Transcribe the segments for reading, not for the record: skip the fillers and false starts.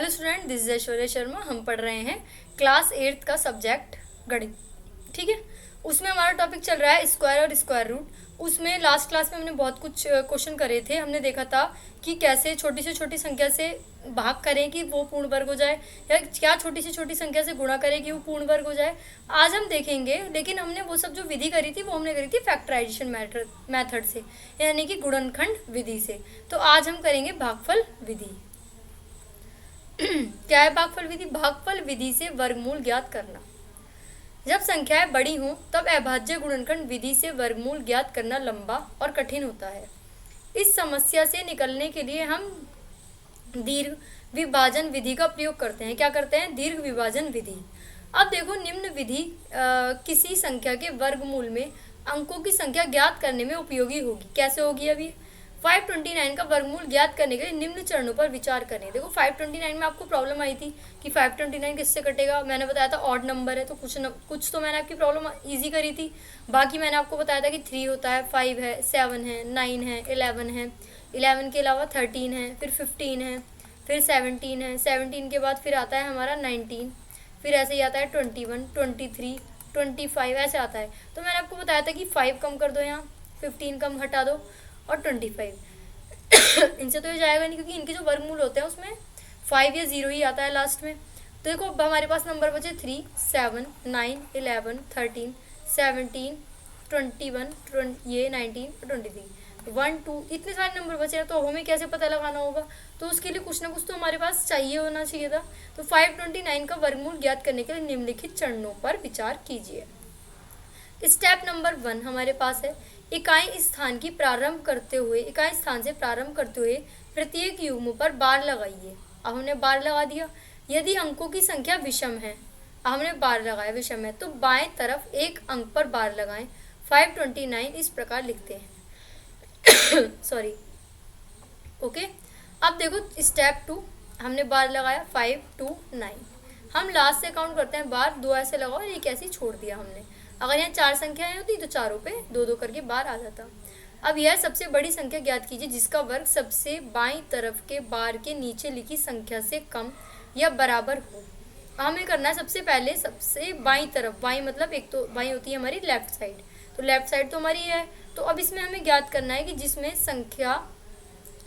Hello student, this is Aishwarya Sharma. हम पढ़ रहे हैं क्लास 8 का सब्जेक्ट गणित। ठीक है, उसमें हमारा टॉपिक चल रहा है स्क्वायर और स्क्वायर रूट। उसमें लास्ट क्लास में हमने बहुत कुछ क्वेश्चन करे थे। हमने देखा था कि कैसे छोटी से छोटी संख्या से भाग करें कि वो पूर्ण वर्ग हो जाए, या क्या छोटी से छोटी संख्या से गुणा करें कि वो पूर्ण वर्ग हो जाए। आज हम देखेंगे, लेकिन हमने वो सब जो विधि करी थी वो हमने करी थी फैक्टराइजेशन मेथड से, यानी कि गुणनखंड विधि से। तो आज हम करेंगे भागफल विधि। क्या है भागफल विधि? भागफल विधि से वर्गमूल ज्ञात करना। जब संख्याएं बड़ी हों तब अभाज्य गुणनखंड विधि से वर्गमूल ज्ञात करना लंबा और कठिन होता है। इस समस्या से निकलने के लिए हम दीर्घ विभाजन विधि का प्रयोग करते हैं। क्या करते हैं? दीर्घ विभाजन विधि। अब देखो, निम्न विधि किसी संख्या के वर्गमूल में अंकों की संख्या ज्ञात करने में उपयोगी होगी। कैसे होगी? अभी 529 का वर्गमूल ज्ञात करने के लिए निम्न चरणों पर विचार करें। देखो 529 में आपको प्रॉब्लम आई थी कि 529 किससे कटेगा। मैंने बताया था ऑड नंबर है, तो कुछ तो मैंने आपकी प्रॉब्लम इजी करी थी। बाकी मैंने आपको बताया था कि 3 होता है, 5 है, 7 है, 9 है, 11 है, 11 के अलावा 13 है, फिर 15 है, फिर 17 है, 17 के बाद फिर आता है हमारा 19, फिर ऐसे ही आता है 21, 23, 25, ऐसे आता है। तो मैंने आपको बताया था कि 5 कम कर दो, यहाँ 15 कम हटा दो, और 25 इनसे तो ये जाएगा नहीं, क्योंकि इनके जो वर्गमूल होते हैं उसमें 5 या 0 ही आता है लास्ट में। तो देखो अब हमारे पास नंबर बचे 3, 7, 9, 11, 13, 17, 21, ये 19 और 23, 1, 2, इतने सारे नंबर बचे हैं। तो हमें कैसे पता लगाना होगा? तो उसके लिए कुछ ना कुछ तो हमारे पास चाहिए होना चाहिए था। तो 529 का वर्गमूल ज्ञात करने के लिए निम्नलिखित चरणों पर विचार कीजिए। स्टेप नंबर 1 हमारे पास है, इकाई स्थान से प्रारंभ करते हुए प्रत्येक युग्म पर बार लगाइए। अब हमने बार लगा दिया। यदि अंकों की संख्या विषम है, हमने बार लगाया, विषम है, तो बाएं तरफ एक अंक पर बार लगाएं। 529 इस प्रकार लिखते हैं सॉरी, ओके। अब देखो स्टेप 2, हमने बार लगाया 5, 2, 9। हम लास्ट से काउंट करते हैं बार, 2 ऐसे लगाओ और एक ऐसे ही छोड़ दिया हमने। अगर यहाँ 4 संख्याएं होती तो चारों पे 2-2 करके बार आ जाता। अब यह सबसे बड़ी संख्या ज्ञात कीजिए जिसका वर्ग सबसे बाईं तरफ के बार के नीचे लिखी संख्या से कम या बराबर हो। हमें करना है सबसे पहले सबसे बाईं तरफ, बाईं मतलब एक तो बाईं होती है हमारी लेफ्ट साइड, तो लेफ्ट साइड तो हमारी है। तो अब इसमें हमें ज्ञात करना है कि जिसमें संख्या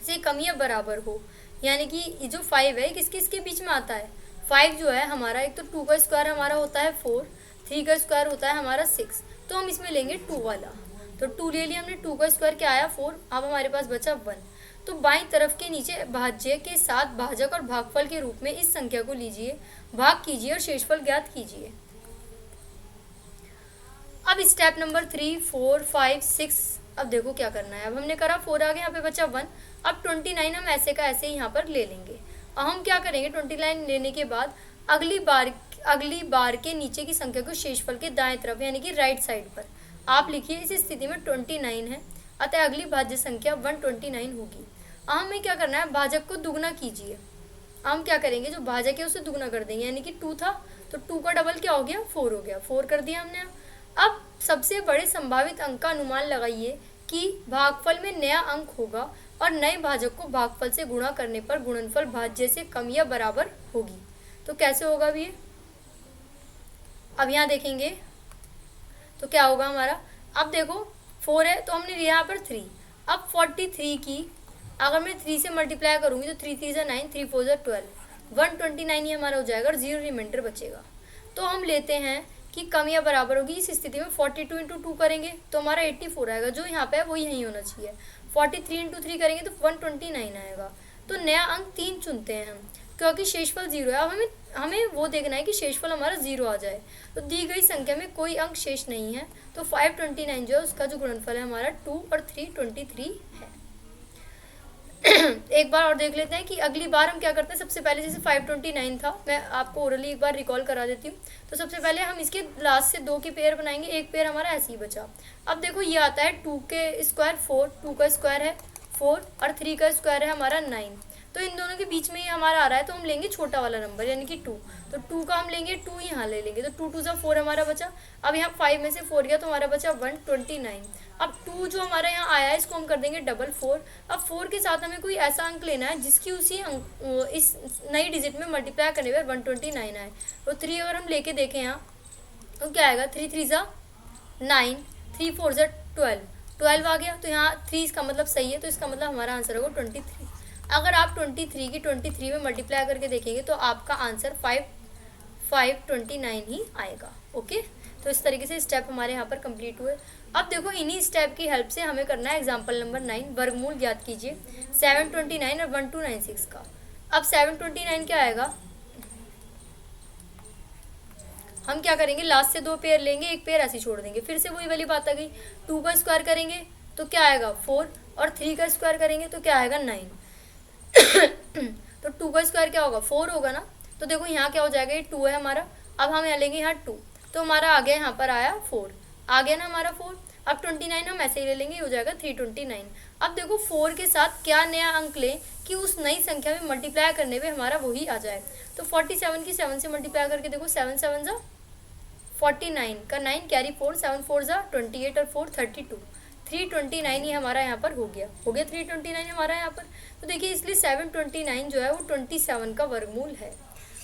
से कम या बराबर हो, यानी कि जो 5 है किस किसके बीच में आता है। 5 जो है हमारा, एक तो 2 का स्क्वायर हमारा होता है 4, 3 का स्क्वायर होता है हमारा 6, तो हम इसमें लेंगे 2 वाला। तो 2 ले लिया हमने, 2 का स्क्वायर क्या आया 4। अब हमारे पास बचा 1। तो बाईं तरफ के नीचे भाज्य के साथ भाजक और भागफल के रूप में इस संख्या को लीजिए, भाग कीजिए और शेषफल ज्ञात कीजिए। अब स्टेप नंबर 3, 4, 5, 6, अब देखो क्या करना है। अब हमने करा 4 आ गया, यहाँ पे बचा 1। अब 29 हम ऐसे का ऐसे यहाँ पर ले लेंगे। अब हम क्या करेंगे, 29 लेने के बाद अगली बार के नीचे की संख्या को शेषफल के दाएं तरफ यानी कि राइट साइड पर आप लिखिए। इस स्थिति में 29 है, अतः अगली भाज्य संख्या 129 होगी। अब हमें क्या करना है, भाजक को दुगना कीजिए। हम क्या करेंगे, जो भाजक है उसे दुगना कर देंगे, यानी कि 2 था तो 2 का डबल क्या हो गया, 4 हो गया, 4 कर दिया हमने। अब सबसे बड़े संभावित अंक का अनुमान लगाइए कि भागफल में नया अंक होगा और नए भाजक को भागफल से गुणा करने पर गुणनफल भाज्य से कम या बराबर होगी। तो कैसे होगा भी ये? अब यहाँ देखेंगे तो क्या होगा हमारा। अब देखो 4 है तो हमने लिया यहाँ पर 3। अब 43 की अगर मैं 3 से मल्टीप्लाई करूँगी तो 3 3 9, 3 4 12, 129 ही हमारा हो जाएगा और 0 रिमाइंडर बचेगा। तो हम लेते हैं कि कम या बराबर होगी। इस स्थिति में 42 इंटू 2 करेंगे तो हमारा 84 आएगा, जो यहाँ पे है वो यहीं होना चाहिए। 43 इंटू 3 करेंगे तो 129 आएगा। तो नया अंक 3 चुनते हैं हम, क्योंकि शेषफल 0 है। अब हमें वो देखना है कि शेषफल हमारा 0 आ जाए। तो दी गई संख्या में कोई अंक शेष नहीं है, तो 529 जो है उसका जो गुणनफल है हमारा 2 और 3 23 है। एक बार और देख लेते हैं कि अगली बार हम क्या करते हैं। सबसे पहले जैसे 529 था, मैं आपको ओरली एक बार रिकॉल करा देती हूँ। तो सबसे पहले हम इसके लास्ट से 2 के पेयर बनाएंगे, एक पेयर हमारा ऐसे ही बचा। अब देखो ये आता है 2 के स्क्वायर 4, 2 का स्क्वायर है 4 और 3 का स्क्वायर है हमारा 9। तो इन दोनों के बीच में ये हमारा आ रहा है, तो हम लेंगे छोटा वाला नंबर यानी कि 2। तो 2 का हम लेंगे 2 यहाँ ले लेंगे, तो 2 2 सा 4 हमारा बचा। अब यहाँ 5 में से 4 गया तो हमारा बचा 129। अब 2 जो हमारा यहाँ आया है इसको हम कर देंगे डबल 4। अब 4 के साथ हमें कोई ऐसा अंक लेना है जिसकी उसी इस नई डिजिट में मल्टीप्लाई करने पर 129 आए। तो 3 अगर हम लेके देखें यहाँ तो क्या आएगा, 3 3 सा 9, 3 4 सा 12 आ गया। तो यहाँ 3 इसका मतलब सही है, तो इसका मतलब हमारा आंसर होगा 23। अगर आप 23 की 23 में मल्टीप्लाई करके देखेंगे तो आपका आंसर 529 ही आएगा। ओके, तो इस तरीके से स्टेप हमारे यहाँ पर कंप्लीट हुए। अब देखो इन्हीं स्टेप की हेल्प से हमें करना है एग्जाम्पल नंबर 9, वर्गमूल ज्ञात कीजिए 729 और 1296 का। अब 729 क्या आएगा, हम क्या करेंगे, लास्ट से 2 पेयर लेंगे, एक पेयर ऐसे छोड़ देंगे। फिर से वही वाली बात आ गई, 2 का स्क्वायर करेंगे तो क्या आएगा 4, और 3 का स्क्वायर करेंगे तो क्या आएगा 9। तो 2 का स्क्वायर क्या होगा 4 होगा ना। तो देखो यहाँ क्या हो जाएगा, ये 2 है हमारा। अब हम यहाँ लेंगे यहाँ 2, तो हमारा आ गया यहाँ पर आया 4, आ गया ना हमारा 4। अब 29 हम ऐसे ही ले लेंगे, ये हो जाएगा 329। अब देखो 4 के साथ क्या नया अंक लें कि उस नई संख्या में मल्टीप्लाई करने पे हमारा वही आ जाए। तो 47 की 7 से मल्टीप्लाई करके देखो, 7 7 जा 49 का 9 कैरी 4, 7 4 जा 28 और 4 32, 329 ही हमारा यहाँ पर हो गया 329 हमारा यहाँ पर। तो देखिए इसलिए 729 जो है वो 27 का वर्गमूल है।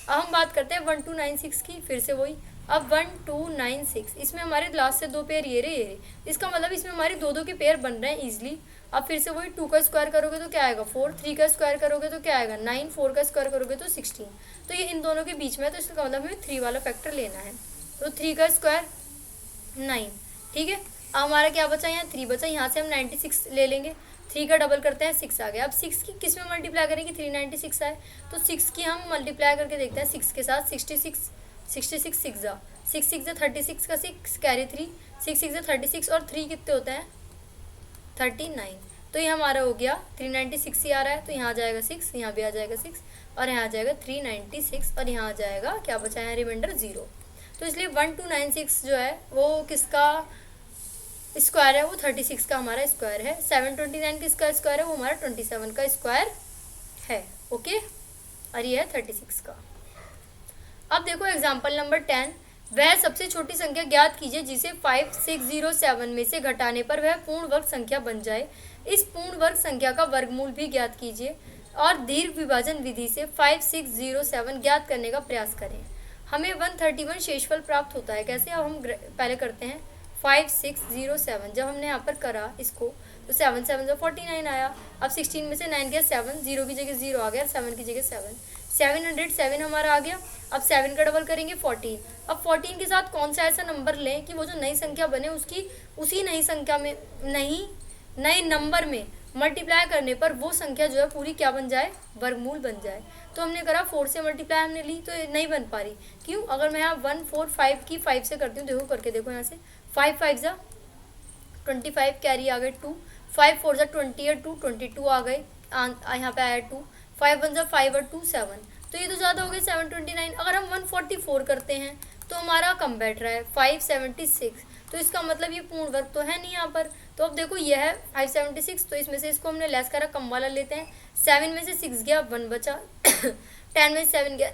अब हम बात करते हैं 1296 की, फिर से वही। अब 1296 इसमें हमारे लास्ट से 2 पेयर ये रहे, इसका मतलब इसमें हमारे 2 के पेयर बन रहे हैं ईजिली। अब फिर से वही 2 का स्क्वायर करोगे तो क्या आएगा 4, 3 का स्क्वायर करोगे तो क्या आएगा 9, 4 का स्क्वायर करोगे तो 16। तो ये इन दोनों के बीच में है, तो इसका मतलब हमें 3 वाला फैक्टर लेना है। तो 3 का स्क्वायर 9, ठीक है। अब हमारा क्या बचा, यहाँ 3 बचा, यहाँ से हम 96 ले लेंगे, 3 का डबल करते हैं 6 आ गया। अब 6 की किस में मल्टीप्लाई करेंगे, 396 आए तो 6 की हम मल्टीप्लाई करके देखते हैं 6 के साथ, 66 66 6 जा 6 6 जा 36 का 6 कैरी 3, 6 6 जा 36 और 3 कितने होते हैं 39। तो ये हमारा हो गया 396 ही आ रहा है, तो यहाँ आ जाएगा 6, यहाँ भी आ जाएगा 6 और यहाँ आ जाएगा 396 और यहाँ आ जाएगा क्या बचा है रिमाइंडर 0। तो इसलिए 1296 जो है वो किसका स्क्वायर है, वो 36 का हमारा स्क्वायर है। 729 किसका स्क्वायर है, वो हमारा 27 का स्क्वायर है। ओके, और ये है 36 का। अब देखो एग्जाम्पल नंबर 10, वह सबसे छोटी संख्या ज्ञात कीजिए जिसे 5607 में से घटाने पर वह पूर्ण वर्ग संख्या बन जाए। इस पूर्ण वर्ग संख्या का वर्गमूल भी ज्ञात कीजिए और दीर्घ विभाजन विधि से 5607 ज्ञात करने का प्रयास करें। हमें 131 शेषफल प्राप्त होता है। कैसे, अब हम पहले करते हैं 5607। जब हमने यहाँ पर करा इसको तो 7 7 जो 49 आया। अब 16 में से 9 गया 7, 0 की जगह 0 आ गया, 7 की जगह 7, 707 हमारा आ गया। अब 7 का डबल करेंगे 14। अब 14 के साथ कौन सा ऐसा नंबर लें कि वो जो नई संख्या बने उसकी उसी नई संख्या में नए नंबर में मल्टीप्लाई करने पर वो संख्या जो है पूरी क्या बन जाए, वर्गमूल बन जाए। तो हमने करा 4 से मल्टीप्लाई हमने ली तो नहीं बन पा रही, क्यों। अगर मैं यहाँ 145 की 5 से करती हूँ, देखो करके देखो यहाँ से 5 5 जा 25 कैरी आ गए 2, 5 4 जा 20 और 2 22 आ गए, यहाँ पे आया 2, 5 1 जा 5 और 2 7। तो ये तो ज़्यादा हो गए 729। अगर हम 144 करते हैं तो हमारा कम बैठ रहा है 576। तो इसका मतलब ये पूर्ण वर्ग तो है नहीं यहाँ पर। तो अब देखो ये है 576, तो इसमें से इसको हमने लेस करा, कम वाला लेते हैं। 7 में से 6 गया 1 बचा 10 में से 7 गया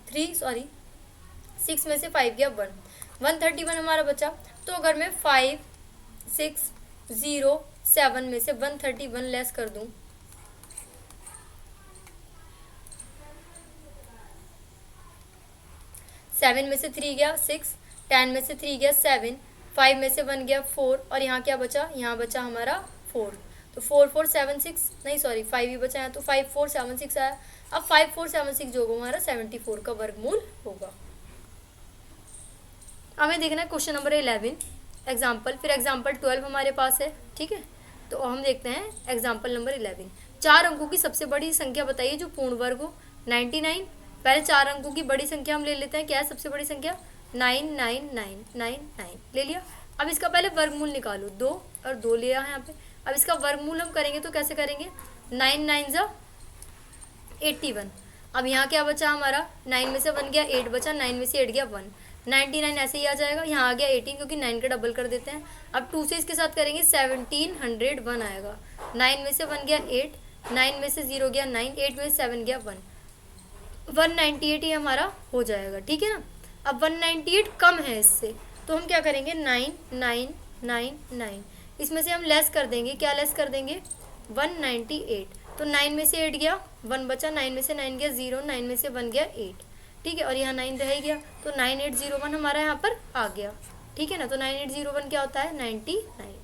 3 सॉरी 6 में से 5 गया 1, 131 हमारा बचा। तो अगर मैं 5607 में से 131 लेस कर दूं, 7 में से 3 गया 6, 10 में से 3 गया 7, 5 में से 1 गया 4 और यहाँ क्या बचा, यहाँ बचा हमारा 4। तो 4476 नहीं सॉरी 5 ही बचा है, तो 5476 आया। अब 5476 जो होगा हमारा 74 का वर्गमूल होगा। हमें देखना है क्वेश्चन नंबर 11 एग्जाम्पल, फिर एग्जाम्पल 12 हमारे पास है, ठीक है। तो हम देखते हैं एग्जाम्पल नंबर 11। 4 अंकों की सबसे बड़ी संख्या बताइए जो पूर्ण वर्ग हो। 99, पहले 4 अंकों की बड़ी संख्या हम ले लेते हैं। क्या है सबसे बड़ी संख्या, 99999 ले लिया। अब इसका पहले वर्गमूल निकालो, 2 और 2 लिया है यहाँ पे। अब इसका वर्गमूल हम करेंगे तो कैसे करेंगे, 9 9 जा 81। अब यहाँ क्या बचा हमारा, 9 में से 1 गया 8 बचा, 9 में से 8 गया 1, 99 ऐसे ही आ जाएगा। यहाँ आ गया 18 क्योंकि 9 का डबल कर देते हैं। अब 2 से इसके साथ करेंगे 1701 आएगा। 9 में से 1 गया 8, 9 में से 0 गया 9, 8 में से 7 गया 1, 198 ये हमारा हो जाएगा, ठीक है ना। अब 198 कम है इससे, तो हम क्या करेंगे 9 9 9 9, इसमें से हम लेस कर देंगे, क्या लेस कर देंगे 198, तो 9 में से 8 गया 1 बचा, 9 में से 9 गया 0, 9 में से 1 गया 8, ठीक है, और यहाँ 9 रह गया, तो 9801 हमारा यहाँ पर आ गया, ठीक है ना। तो 9801 क्या होता है 99।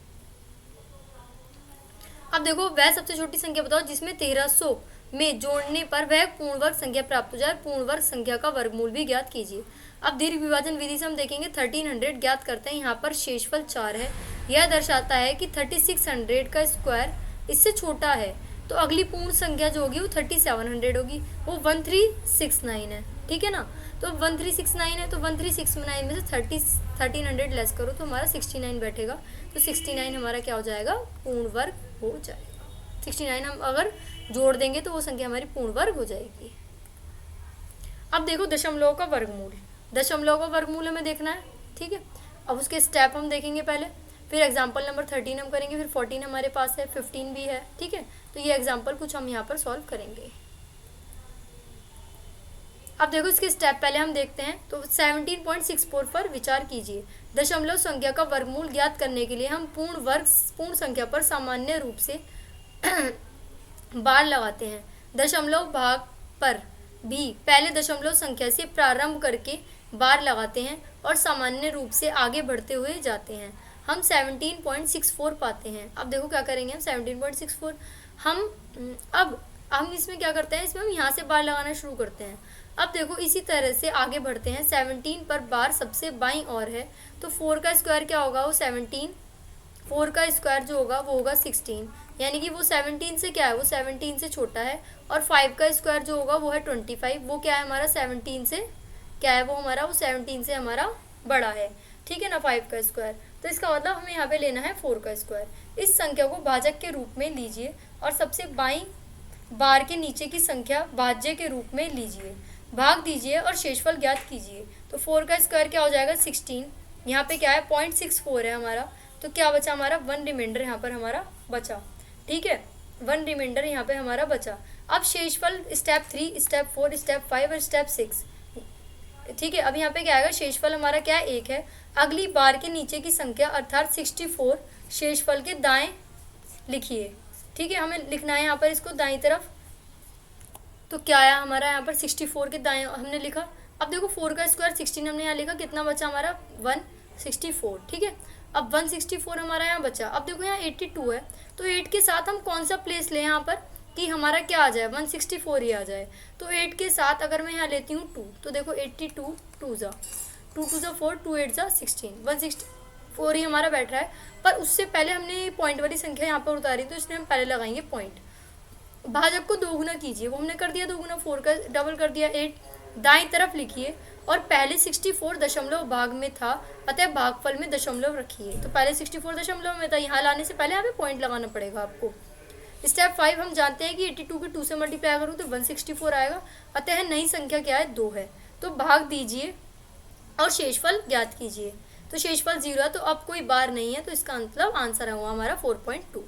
अब देखो वह सबसे छोटी संख्या बताओ जिसमें 1300 में जोड़ने पर वह पूर्ण वर्ग संख्या प्राप्त हो जाए, पूर्ण वर्ग संख्या का वर्गमूल भी ज्ञात कीजिए। अब दीर्घ विभाजन विधि से हम देखेंगे 1300 ज्ञात करते हैं, यहाँ पर शेषफल 4 है, यह दर्शाता है कि 3600 का स्क्वायर इससे छोटा है, तो अगली पूर्ण संख्या जो होगी वो 3700 होगी, वो 1369 है, ठीक है ना। तो 1369 है, तो 1369 में से 1300 लेस करो तो हमारा 69 बैठेगा, तो 69 हमारा क्या हो जाएगा पूर्ण वर्ग हो जाएगा। 69 हम अगर जोड़ देंगे तो वो संख्या हमारी पूर्ण वर्ग हो जाएगी। अब देखो दशमलव का वर्गमूल, दशमलव का वर्गमूल हमें देखना है, ठीक है। अब उसके स्टेप हम देखेंगे पहले, फिर एग्जाम्पल नंबर 13 हम करेंगे, फिर 14 हमारे पास है, 15 भी है, ठीक है। तो ये एग्जाम्पल कुछ हम यहाँ पर सॉल्व करेंगे। अब देखो इसके स्टेप पहले हम देखते हैं, तो 17.64 पर विचार कीजिए। दशमलव संख्या का वर्गमूल ज्ञात करने के लिए हम पूर्ण संख्या पर सामान्य रूप से बार लगाते हैं। दशमलव भाग पर भी पहले दशमलव संख्या से प्रारंभ करके बार लगाते हैं और सामान्य रूप से आगे बढ़ते हुए जाते हैं। हम 17.64 पाते हैं। अब देखो क्या करेंगे हम 17.64, हम इसमें क्या करते हैं, इसमें हम यहाँ से बार लगाना शुरू करते हैं। अब देखो इसी तरह से आगे बढ़ते हैं, 17 पर बार सबसे बाईं ओर है, तो 4 का स्क्वायर क्या होगा वो 17, 4 का स्क्वायर जो होगा वो होगा 16, यानी कि वो 17 से क्या है वो 17 से छोटा है, और 5 का स्क्वायर जो होगा वो है 25, वो क्या है हमारा 17 से क्या है वो हमारा वो 17 से हमारा बड़ा है, ठीक है ना 5 का स्क्वायर। तो इसका मतलब हमें यहाँ पे लेना है 4 का स्क्वायर। इस संख्या को भाजक के रूप में लीजिए और सबसे बाईं बार के नीचे की संख्या भाज्य के रूप में लीजिए, भाग दीजिए और शेषफल ज्ञात कीजिए। तो 4 का स्क्वायर क्या हो जाएगा 16, यहाँ पे क्या है 0.64 है हमारा, तो क्या बचा हमारा 1 रिमाइंडर यहाँ पर हमारा बचा, ठीक है 1 रिमाइंडर यहाँ पे हमारा बचा। अब शेषफल स्टेप 3, स्टेप 4, स्टेप 5 और स्टेप 6, ठीक है। अब यहाँ पे क्या आएगा शेषफल हमारा क्या है 1 है, अगली बार के नीचे की संख्या अर्थात 64 शेषफल के दाएं लिखिए, ठीक है, हमें लिखना है यहाँ पर इसको दाईं तरफ। तो क्या आया हमारा यहाँ पर 64 के दाएं हमने लिखा। अब देखो 4 का स्क्वायर 16 हमने यहाँ लिखा, कितना बचा हमारा 164, ठीक है। अब 164 हमारा यहाँ बचा। अब देखो यहाँ 82 है, तो 8 के साथ हम कौन सा प्लेस लें यहाँ पर कि हमारा क्या आ जाए 164 ही आ जाए। तो 8 के साथ अगर मैं यहाँ लेती हूँ 2, तो देखो 82 2 ज़ा 4, 2 8 ज़ा 16, 164 ही हमारा बैठ रहा है। पर उससे पहले हमने पॉइंट वाली संख्या यहाँ पर उतारी, तो इसलिए हम पहले लगाएंगे पॉइंट। भाजक को दोगुना कीजिए, वो हमने कर दिया दोगुना, 4 का डबल कर दिया 8, दाईं तरफ लिखिए और पहले 64 दशमलव भाग में था, अतः भागफल में दशमलव रखिए। तो पहले 64 दशमलव में था, यहाँ लाने से पहले यहाँ पे पॉइंट लगाना पड़ेगा आपको। स्टेप 5 हम जानते हैं कि 82 के 2 से मल्टीप्लाई करूँ तो 164 आएगा, अतः नई संख्या क्या है 2 है, तो भाग दीजिए और शेषफल ज्ञात कीजिए। तो शेषफल 0 है, तो अब कोई बार नहीं है, तो इसका मतलब आंसर हुआ हमारा 4.2।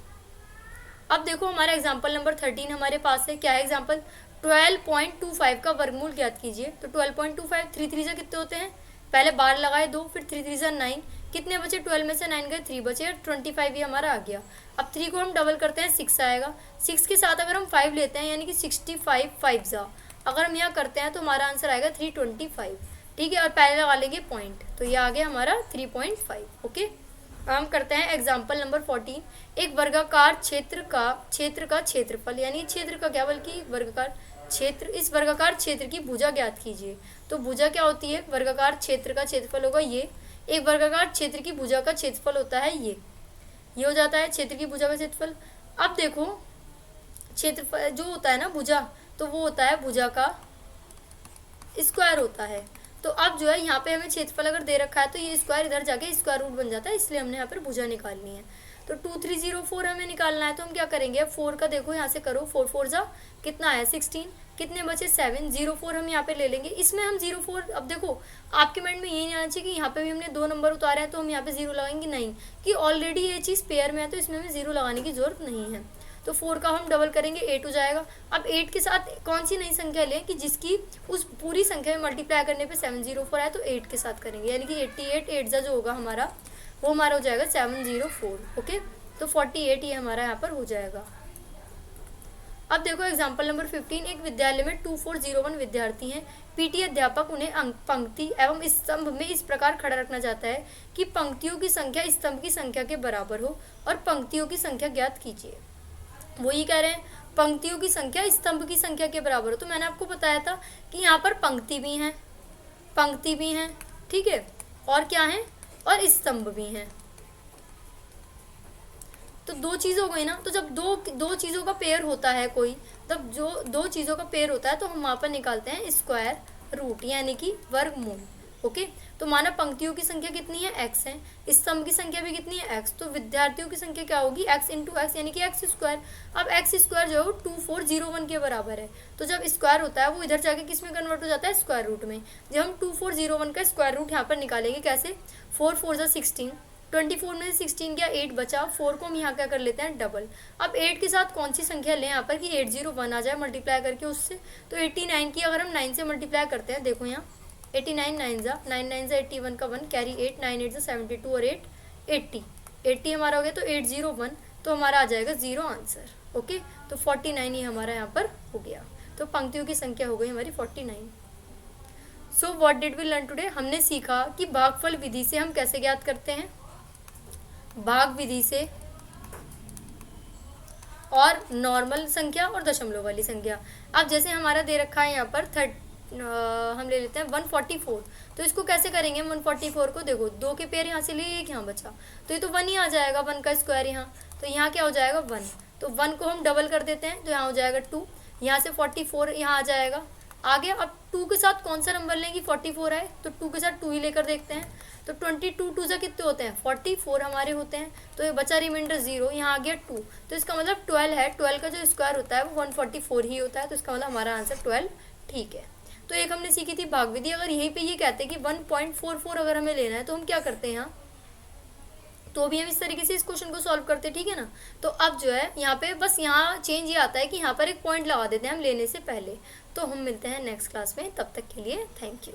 अब देखो हमारा एग्जाम्पल नंबर 13 हमारे पास है, क्या है एग्जाम्पल 12.25 का वर्गमूल ज्ञात कीजिए। तो 12.25 3 3 से कितने होते हैं, पहले बार लगाए 2, फिर 3 3 से 9, कितने बचे 12 में से 9 गए 3 बचे, 25 ही हमारा आ गया। अब 3 को हम डबल करते हैं 6 आएगा, 6 के साथ अगर हम 5 लेते हैं यानी कि 65 5 ज़ा, अगर हम यहाँ करते हैं तो हमारा आंसर आएगा 325, ठीक है। और पहले लगा लेंगे पॉइंट, तो ये आ गया हमारा 3.5, ओके। हम करते हैं एग्जाम्पल नंबर 14, एक वर्गाकार क्षेत्र का क्षेत्रफल, यानी क्षेत्र का क्या बल्कि वर्गाकार क्षेत्र, इस वर्गाकार क्षेत्र की भुजा ज्ञात कीजिए। तो भुजा क्या होती है, वर्गाकार क्षेत्र का क्षेत्रफल होगा ये, एक वर्गाकार क्षेत्र की भुजा का क्षेत्रफल होता है ये हो जाता है क्षेत्र की भुजा का क्षेत्रफल। अब देखो क्षेत्रफल जो होता है ना भुजा, तो वो होता है भुजा का स्क्वायर होता है। तो अब जो है यहाँ पे हमें क्षेत्रफल अगर दे रखा है तो ये स्क्वायर इधर जाके स्क्वायर रूट बन जाता है, इसलिए हमने यहाँ पर भुजा निकालनी है। तो 2304 हमें निकालना है, तो हम क्या करेंगे, 4 का देखो यहाँ से करो 4 4 जा कितना आया 16, कितने बचे 7, 04 हम यहाँ पे ले लेंगे। इसमें हम 04, अब देखो आपके माइंड में ये नहीं आना चाहिए कि यहाँ पे भी हमने 2 नंबर उतारे हैं तो हम यहाँ पे 0 लगाएंगे, नहीं, कि ऑलरेडी ये चीज़ पेयर में है तो इसमें हमें 0 लगाने की जरूरत नहीं है। तो 4 का हम डबल करेंगे 8 हो जाएगा। अब 8 के साथ कौन सी नई संख्या लें कि जिसकी उस पूरी संख्या में मल्टीप्लाई करने पे 704 आए, तो 8 के साथ करेंगे, यानी कि 88 8 जो होगा हमारा वो हमारा हो जाएगा 704। ओके, तो 48 ये हमारा यहाँ पर हो जाएगा। अब देखो एग्जाम्पल नंबर 15, एक विद्यालय में 2401 विद्यार्थी हैं। पीटी अध्यापक उन्हें पंक्ति एवं स्तंभ में इस प्रकार खड़ा रखना चाहता है कि पंक्तियों की संख्या स्तंभ की संख्या के बराबर हो और पंक्तियों की संख्या ज्ञात कीजिए। वो ये कह रहे हैं पंक्तियों की संख्या स्तंभ की संख्या के बराबर हो। तो मैंने आपको बताया था कि यहाँ पर पंक्ति भी हैं, ठीक है, और क्या है, और स्तंभ भी हैं। तो दो चीज़ हो गई ना। तो जब दो चीज़ों का पेयर होता है कोई, तब जो दो चीज़ों का पेयर होता है तो हम वहाँ पर निकालते हैं स्क्वायर रूट, यानी कि वर्गमूल। ओके, तो माना पंक्तियों की संख्या कितनी है, x है, स्तंभ की संख्या भी कितनी है, x, तो विद्यार्थियों की संख्या क्या होगी, x इंटू एक्स, यानी कि x स्क्वायर। अब x स्क्वायर जो है वो 2401 के बराबर है। तो जब स्क्वायर होता है वो इधर जाके किस में कन्वर्ट हो जाता है, स्क्वायर रूट में। जब हम 2401 का स्क्वायर रूट यहाँ पर निकालेंगे कैसे, 4 4 जा 16, 24 में से 16 गया 8 बचा, 4 को हम यहाँ क्या कर लेते हैं, डबल। अब 8 के साथ कौन सी संख्या लें यहाँ पर कि 801 आ जाए मल्टीप्लाई करके उससे, तो 89 की अगर हम 9 से मल्टीप्लाई करते हैं, देखो यहाँ 89 9 जा 81 का 1 कैरी 8, 9 8 जा 72 और 8 80 हमारा हो गया, तो 801, तो हमारा आ जाएगा 0 आंसर। ओके, तो 49 ही हमारा यहाँ पर हो गया। तो पंक्तियों की संख्या हो गई हमारी 49। So what did we learn today, हमने सीखा कि भागफल विधि से हम कैसे ज्ञात करते हैं, भाग विधि से, और नॉर्मल संख्या और दशमलव वाली संख्या। अब जैसे हमारा दे रखा है यहाँ पर हम ले लेते हैं 144, तो इसको कैसे करेंगे 144 को, देखो 2 के पेयर यहाँ से लिए, एक यहाँ बचा, तो ये तो 1 ही आ जाएगा, 1 का स्क्वायर यहाँ, तो यहाँ क्या हो जाएगा 1, तो 1 को हम डबल कर देते हैं, तो यहाँ हो जाएगा 2, यहाँ से 44 यहाँ आ जाएगा। आगे अब 2 के साथ कौन सा नंबर लेंगे, 44 आए, तो 2 के साथ 2 ही लेकर देखते हैं, तो 22 2 से कितने होते हैं, 44 हमारे होते हैं, तो ये बचा रिमाइंडर 0, यहाँ आ गया 2, तो इसका मतलब 12 है, 12 का जो स्क्वायर होता है वो 144 ही होता है, तो इसका मतलब हमारा आंसर 12 ठीक है। तो एक हमने सीखी थी भाग विधि। अगर यहीं पे ये कहते हैं कि 1.44 अगर हमें लेना है तो हम क्या करते हैं यहाँ, तो भी हम इस तरीके से इस क्वेश्चन को सॉल्व करते हैं, ठीक है ना। तो अब जो है यहाँ पे बस यहाँ चेंज ये आता है कि यहाँ पर एक पॉइंट लगा देते हैं हम लेने से पहले। तो हम मिलते हैं नेक्स्ट क्लास में, तब तक के लिए थैंक यू।